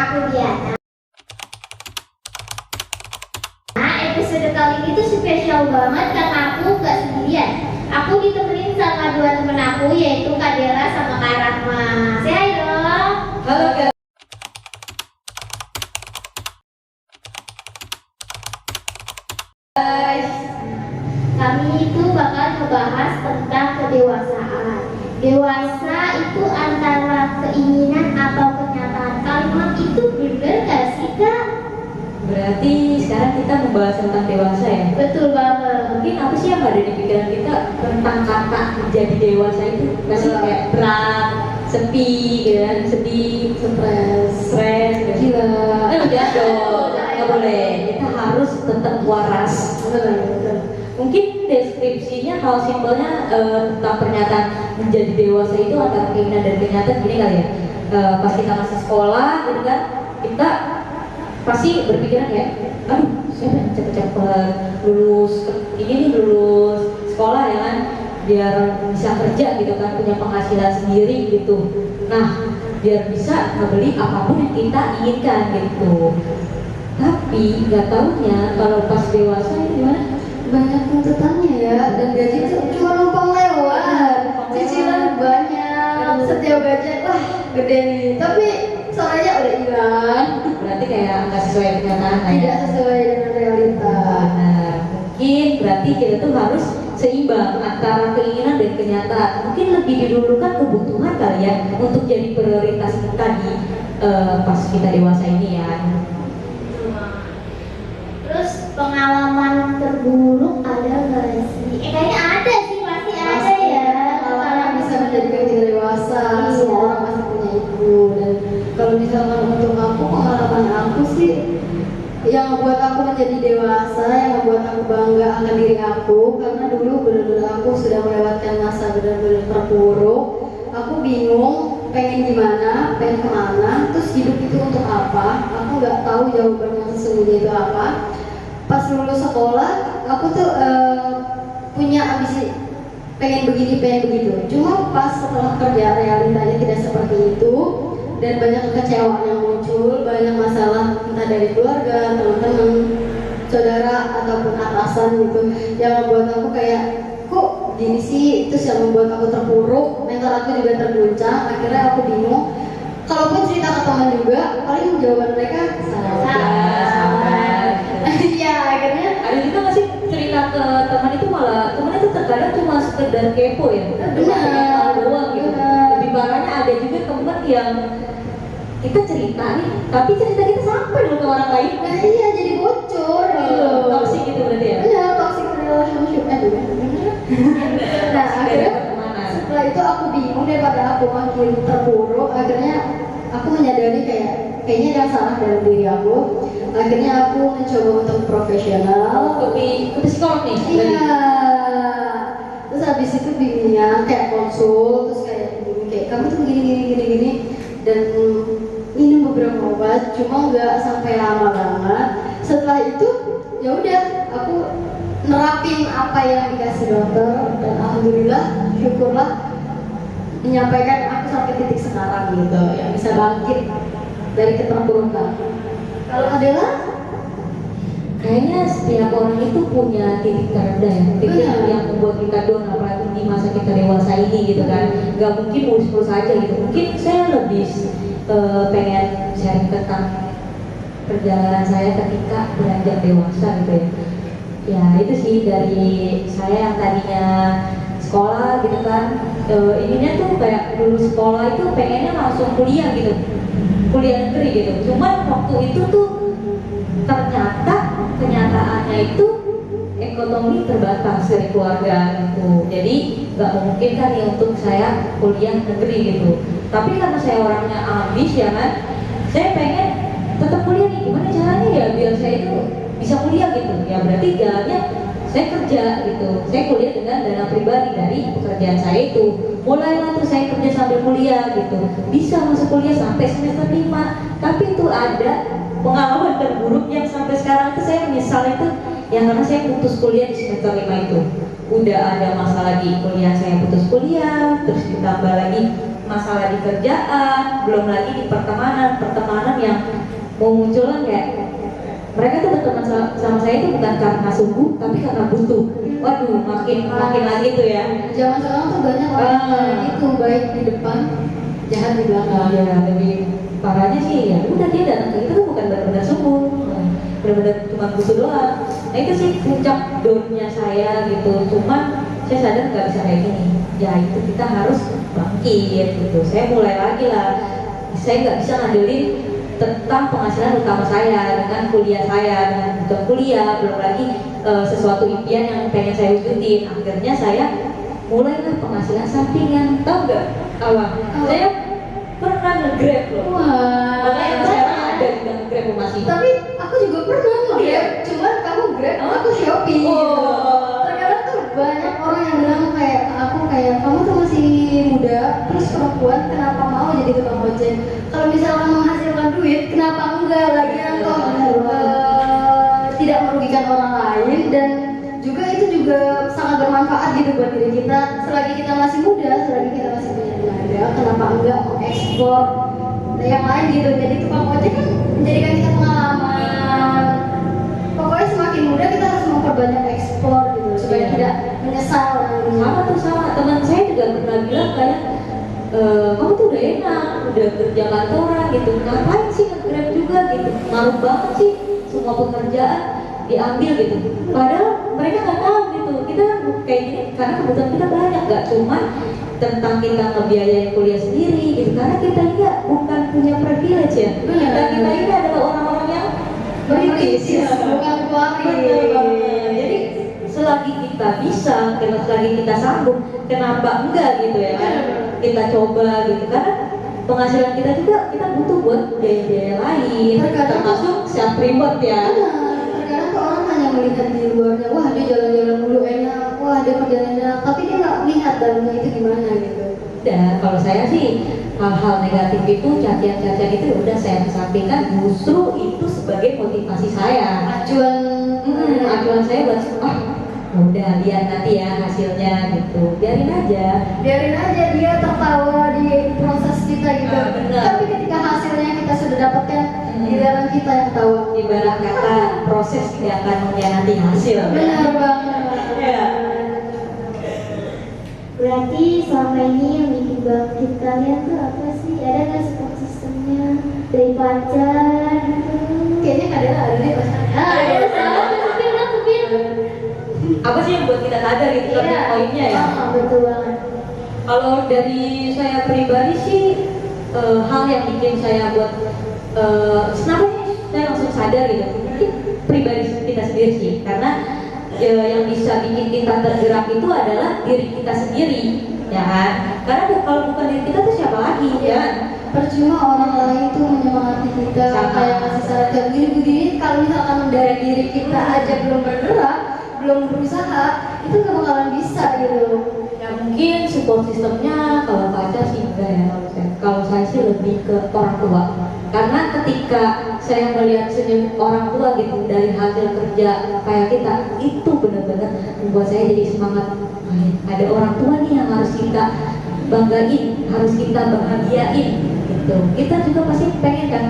aku Diana. Nah, episode kali ini tuh spesial banget karena aku gak sendirian. Aku ditemenin sama dua temen aku, yaitu Kak Dela sama Kak Rahma. Say hi dong. Halo guys. Kami itu bakal ngebahas tentang kedewasaan. Dewasa itu antara keinginan atau kenyataan. Kalimat itu bener gak sih Kak? Berarti sekarang kita membahas tentang dewasa ya? Betul banget. Mungkin apa sih yang ada di pikiran kita tentang kata menjadi dewasa itu? Masih kayak berat, sepi, gitu kan? Sedih, stres, Gila. Enggak dong, nggak boleh. Kita harus tetap waras. Mungkin deskripsinya kalau simpelnya tentang pernyataan menjadi dewasa itu antara keinginan dan kenyataan gini kali ya. Pas kita masih sekolah, gitu kan? Kita pasti berpikiran ya, aduh saya pengen cepet-cepet lulus sekolah ya kan, biar bisa kerja gitu kan, punya penghasilan sendiri gitu. Nah, biar bisa membeli apapun yang kita inginkan gitu. Tapi nggak taunya kalau pas dewasa itu gimana? Banyak tuntutannya ya, dan gaji itu cuma numpang lewat, cicilan banyak, setiap gaji wah gede nih, tapi sorenya udah hilang, Berarti kayak nggak sesuai kenyataan lah ya. tidak sesuai dengan realita. Benar. Mungkin berarti kita tuh harus seimbang antara keinginan dan kenyataan. Mungkin lebih didulukan kebutuhan kali ya untuk jadi prioritas kita di pas kita dewasa ini ya. Terus pengalaman terburuk ada nggak sih? Kayaknya ada sih, pasti ada ya. Pengalaman bisa menjadikan kita dewasa. Semua orang pasti punya itu. Dan kalau misalkan untuk aku, pengalaman aku sih yang membuat aku menjadi dewasa, yang membuat aku bangga akan diri aku, karena dulu benar-benar aku sudah melewatkan masa benar-benar terpuruk. Aku bingung, pengen gimana, pengen kemana, terus hidup itu untuk apa? Aku nggak tahu jawaban yang sesungguhnya itu apa. Pas lulus sekolah, aku tuh punya ambisi pengen begini, pengen begitu. Cuma pas setelah kerja realitanya tidak seperti itu, dan banyak kekecewaan yang muncul, banyak masalah entah dari keluarga, teman-teman, saudara ataupun atasan gitu, yang membuat aku kayak kok gini sih, terus yang membuat aku terpuruk, mental aku juga terguncang. Akhirnya aku bingung. Kalaupun cerita ke teman juga, paling jawaban mereka sabar. Iya, akhirnya Ada juga nggak sih cerita ke teman itu malah teman itu terkadang cuma sekedar kepo ya, cuma pengen tahu doang gitu. Lebih parahnya ada juga teman yang kita cerita nih, tapi cerita kita sampai loh ke orang lain. nah iya jadi bocor gitu. Toxic gitu berarti ya. Benar, toxic relationship Nah akhirnya setelah itu aku bingung, daripada aku makin terpuruk, akhirnya aku menyadari kayaknya ada salah dalam diri aku. Akhirnya aku mencoba untuk profesional. Ke psikolog nih. Iya. Terus habis itu bingungnya kayak konsul, terus kayak bingung kayak kamu tuh gini dan minum beberapa obat, cuma nggak sampai lama banget. Setelah itu ya udah aku nerapin apa yang dikasih dokter, dan alhamdulillah syukurlah menyampaikan aku sampai titik sekarang gitu, yang bisa bangkit dari keterpurukan. Kalau adalah Kayaknya setiap orang itu punya titik terendah ya, titik yang membuat kita down, apalagi di masa kita dewasa ini gitu kan. Gak mungkin mulus-mulus aja gitu. Mungkin saya lebih pengen sharing tentang perjalanan saya ketika beranjak dewasa gitu ya. Ya itu sih dari saya yang tadinya sekolah gitu kan, ininya tuh kayak dulu sekolah itu pengennya langsung kuliah gitu, kuliah negeri gitu. Cuman waktu itu tuh ternyata kenyataannya itu ekonomi terbatas dari keluarga gitu, jadi nggak memungkinkan nih untuk saya kuliah negeri gitu. Tapi karena saya orangnya ambis ya kan, saya pengen tetap kuliah nih. Gimana caranya ya biar saya itu bisa kuliah gitu? Ya berarti jalannya saya kerja gitu. Saya kuliah dengan dana pribadi dari pekerjaan saya itu. Mulailah tuh saya kerja sambil kuliah gitu. Bisa masuk kuliah sampai semester 5. Tapi itu ada pengalaman terburuk yang sampai sekarang itu saya menyesal itu, yang karena saya putus kuliah di semester 5 itu. Udah ada masalah di kuliah, saya putus kuliah, terus ditambah lagi masalah di kerjaan, belum lagi di pertemanan yang mau munculan kayak mereka tuh berteman sama saya itu bukan karena sungguh, tapi karena butuh. Waduh, makin lagi tuh ya. Zaman sekarang tuh banyak orang yang itu baik di depan, jahat di belakang. Ya, lebih parahnya sih ya udah dia datang ke kita tuh bukan benar-benar sungguh, benar-benar cuma butuh doang. Nah itu sih puncak downnya saya gitu. Cuma saya sadar nggak bisa kayak gini. Ya itu kita harus bangkit gitu. Saya mulai lagi lah. Saya nggak bisa ngandelin tentang penghasilan utama saya dengan kuliah saya, dengan bukan kuliah, belum lagi sesuatu impian yang pengen saya wujudin. Akhirnya saya mulailah penghasilan sampingan. Tahu nggak awal? Saya pernah nge-grab loh. Wah. Makanya sekarang ada di nge-grab masih. Tapi aku juga pernah nge-grab, cuman kamu grab, aku Shopee gitu. Terkadang tuh banyak orang yang bilang kayak aku kayak kamu tuh masih muda, terus perempuan kenapa mau jadi tukang ojek? Kalau misalkan menghasilkan duit, kenapa enggak? Lagian kok tidak merugikan orang lain dan juga itu juga sangat bermanfaat gitu buat diri kita. Selagi kita masih muda, selagi kita masih punya tenaga, kenapa enggak mengekspor yang lain gitu. Jadi tukang ojek kan menjadikan kita pengalaman. Pokoknya semakin muda kita harus memperbanyak ekspor gitu supaya tidak menyesal. Sama teman saya juga pernah bilang kayak kamu tuh udah enak, udah kerja kantoran gitu, ngapain sih nge-grab juga gitu, ngaruh banget sih semua pekerjaan diambil gitu. Padahal mereka nggak tahu gitu, kita kayak gini karena kebutuhan kita banyak, nggak cuma tentang kita ngebiayain kuliah sendiri gitu, karena kita ini bukan punya privilege ya. Dan kita ini adalah orang-orang yang berintis, bukan kuatir. Jadi selagi kita bisa, selagi kita sanggup, kenapa enggak gitu ya kan? Kita coba gitu, karena penghasilan kita juga kita butuh buat biaya-biaya lain, termasuk self reward ya. Terkadang tuh orang hanya melihat di luarnya, wah dia jalan-jalan mulu enak, wah dia kerjaan enak, tapi dia nggak melihat dalamnya itu gimana gitu. Dan kalau saya sih hal-hal negatif itu, cacian-cacian itu udah saya kesampingkan, justru itu sebagai motivasi saya, acuan saya buat udah lihat nanti ya hasilnya gitu, biarin aja dia tertawa di proses kita gitu. Tapi ketika hasilnya kita sudah dapatkan, giliran kita yang tawa. Ibarat kata proses tidak akan mengkhianati hasil. Benar banget. Ya. Berarti selama ini yang bikin bangkit kalian tuh apa sih? Ada nggak support sistemnya dari pacar gitu? Kayaknya ada deh pacarnya. Apa sih yang buat kita sadar gitu poinnya ya? Betul banget. Kalau dari saya pribadi sih hal yang bikin saya buat kenapa sih saya langsung sadar gitu? Mungkin pribadi kita sendiri sih, karena yang bisa bikin kita tergerak itu adalah diri kita sendiri, ya kan? Karena kalau bukan diri kita tuh siapa lagi, ya? Percuma orang lain itu menyemangati kita, kayak ngasih saran kayak begini, kalau misalkan dari diri kita aja belum bergerak, belum berusaha, itu nggak bakalan bisa gitu. Ya mungkin support sistemnya kalau pacar sih enggak ya. Kalau saya sih lebih ke orang tua, karena ketika saya melihat senyum orang tua gitu dari hasil kerja kayak kita, itu benar-benar membuat saya jadi semangat. Ada orang tua nih yang harus kita banggain, harus kita bahagiain gitu. Kita juga pasti pengen kan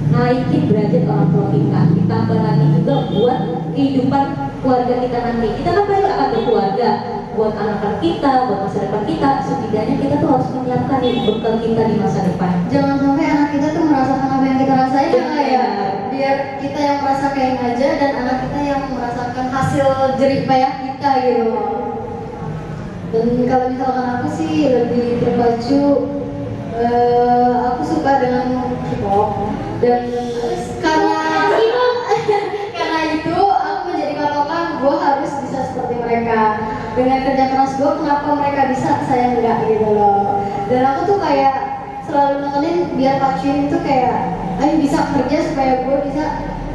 naikin derajat orang tua kita, ditambah lagi juga buat kehidupan keluarga kita nanti. Kita kan pasti akan berkeluarga, buat anak-anak kita, buat masa depan kita. Setidaknya kita tuh harus menyiapkan nih bekal kita di masa depan. Jangan sampai anak kita tuh merasakan apa yang kita rasain ya. Biar kita yang merasakan aja dan anak kita yang merasakan hasil jerih payah kita gitu. Dan kalau misalkan aku sih lebih terpacu, aku suka dengan K-pop dan karena itu aku menjadi patokan gue harus bisa seperti mereka. Dengan kerja keras gue, kenapa mereka bisa, saya enggak gitu loh. Dan aku tuh kayak selalu nekenin biar pacuin itu kayak ayo bisa kerja supaya gue bisa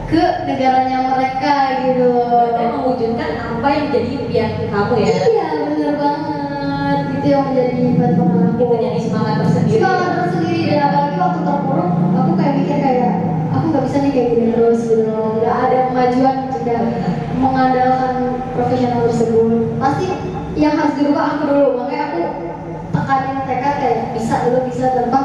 ke negaranya mereka gitu. Dan mewujudkan apa yang jadi impian kamu ya. Iya bener banget, itu yang menjadi patokan aku. Itu jadi semangat tersendiri. Semangat tersendiri, dan apalagi waktu terpuruk aku kayak mikir kayak aku nggak bisa nih kayak gini terus gitu loh. Nggak ada kemajuan jika mengandalkan profesional tersebut. Pasti yang harus dirubah aku dulu, makanya aku tekanin tekad kayak bisa dulu bisa tanpa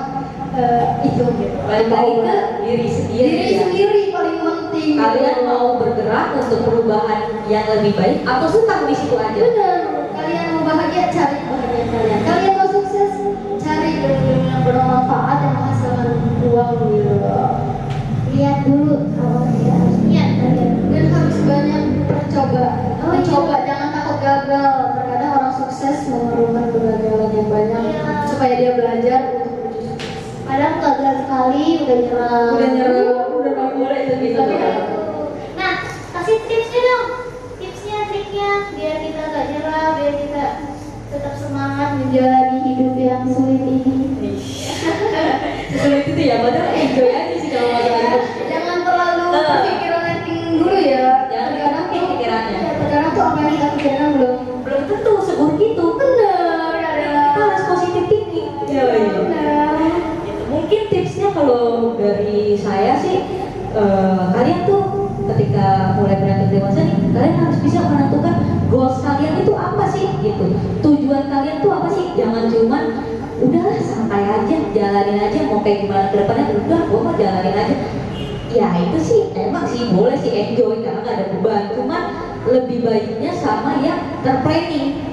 itu gitu. Balik lagi ke diri sendiri. Diri Ya. sendiri paling penting. Kalian mau bergerak untuk perubahan yang lebih baik atau stuck di situ aja? Benar. Kalian mau bahagia, cari bahagia kalian. Kalian mau sukses, cari yang bermanfaat yang menghasilkan uang gitu. Lihat dulu awalnya, harus niat kalian. Dan harus banyak mencoba. Mencoba, jangan takut gagal. Terkadang orang sukses memerlukan kegagalan yang banyak Iya. supaya dia belajar untuk menuju sukses. Kadang gagal sekali udah nyerah. udah nggak boleh itu gitu. Nah, kasih tipsnya dong. Tipsnya, triknya biar kita gak nyerah, biar kita tetap semangat menjalani hidup yang sulit ini. Sulit itu ya, padahal enjoy aja sih kalau masalah itu. Jangan terlalu berpikiran netting dulu ya. Jangan dipikirin pikirannya. Terkadang tuh apa yang kita pikirkan Belum tentu seburuk itu. benar. Kita harus positif thinking. Benar. Gitu. Mungkin tipsnya kalau dari saya sih, kalian tuh ketika mulai beranjak dewasa nih, kalian harus bisa menentukan goals kalian itu apa sih gitu. Tujuan kalian tuh apa sih? Jangan cuman udahlah santai aja, jalanin aja mau kayak gimana ke depannya, udah gua mau jalanin aja. Ya itu sih emang sih boleh sih enjoy karena gak ada beban, cuman lebih baiknya sama yang terplanning.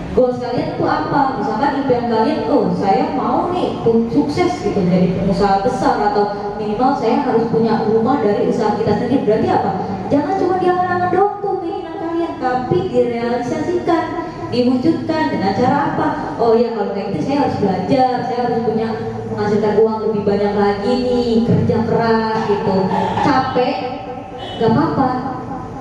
Goals kalian itu apa? Misalkan impian kalian, oh saya mau nih sukses gitu jadi pengusaha besar, atau minimal saya harus punya rumah dari usaha kita sendiri. Berarti apa? Jangan cuma diangan-angan doang tuh keinginan kalian, tapi direalisasikan, diwujudkan dengan cara apa? Oh ya kalau kayak gitu saya harus belajar, saya harus punya menghasilkan uang lebih banyak lagi nih, kerja keras gitu, capek, gak apa-apa,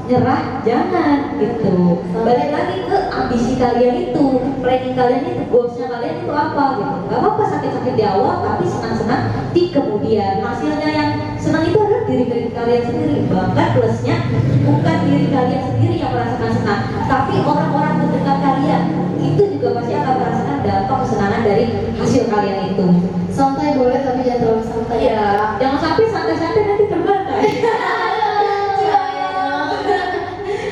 nyerah jangan gitu. Balik lagi ke ambisi kalian itu, planning kalian itu, goalsnya kalian itu apa gitu. Gak apa-apa sakit-sakit di awal, tapi senang-senang di kemudian. Hasilnya yang senang itu adalah diri kalian sendiri. Bahkan plusnya bukan diri kalian sendiri yang merasakan senang, tapi orang-orang terdekat kalian itu juga pasti akan merasakan dampak kesenangan dari hasil kalian itu. Santai boleh tapi jangan terlalu santai. Ya, jangan sampai santai-santai nanti terbakar.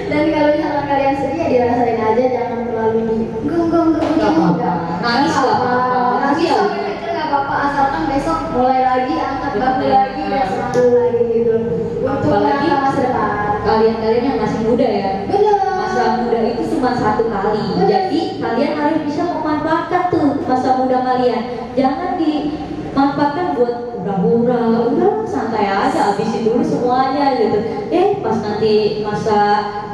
Dan kalau misalnya kalian sedih ya dirasain aja, jangan terlalu di Nggak apa-apa. Nangis nggak apa-apa. Nangis sampai kecil nggak apa-apa, asalkan besok mulai lagi, angkat bahu lagi dan semangat lagi gitu. Untuk Apalagi menata masa depan. Kalian-kalian yang masih muda ya. Benar. Masa muda itu cuma satu kali. Benar. Jadi kalian harus bisa memanfaatkan tuh masa muda kalian. Jangan dimanfaatkan buat hura-hura, udah santai aja, habisin dulu semuanya gitu. Pas nanti masa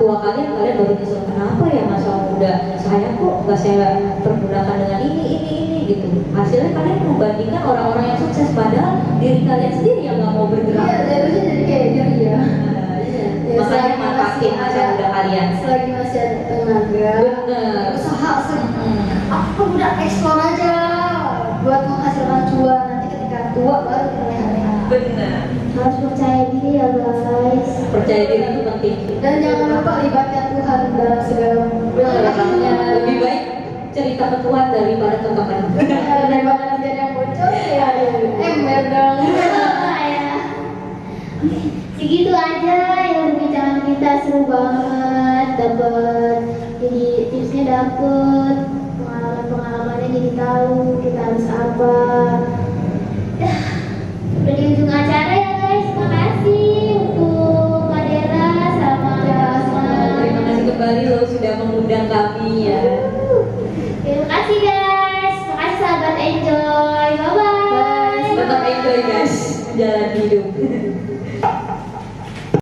tua kalian baru nyesel, kenapa ya masa muda saya kok nggak saya pergunakan dengan ini gitu. Hasilnya kalian membandingkan orang-orang yang sukses, padahal diri kalian sendiri yang nggak mau bergerak. Iya, jatuhnya jadi kayak jeri ya. Ya, Makanya selagi manfaatin masih masa ada- muda kalian. Selagi masih ada tenaga, Bener. usaha aku udah explore aja buat menghasilkan cuan. Nanti ketika tua baru kita leha-leha. Benar. Harus percaya diri ya guys. Percaya diri itu penting. Dan jangan lupa libatkan Tuhan dalam segala Makanya lebih baik cerita ke Tuhan daripada ke teman. daripada nanti ada yang bocor ya ember dong. Ya. Segitu aja ya perbincangan kita, seru banget, dapet jadi tipsnya, dapet pengalaman-pengalamannya, jadi tahu kita harus apa. Udah di ujung acara ya guys, makasih untuk Kak Dera sama Kak Asma. Terima kasih kembali lo sudah mengundang kami ya. Terima kasih guys, makasih sahabat enjoy, bye bye. Tetap enjoy guys, jalan hidup.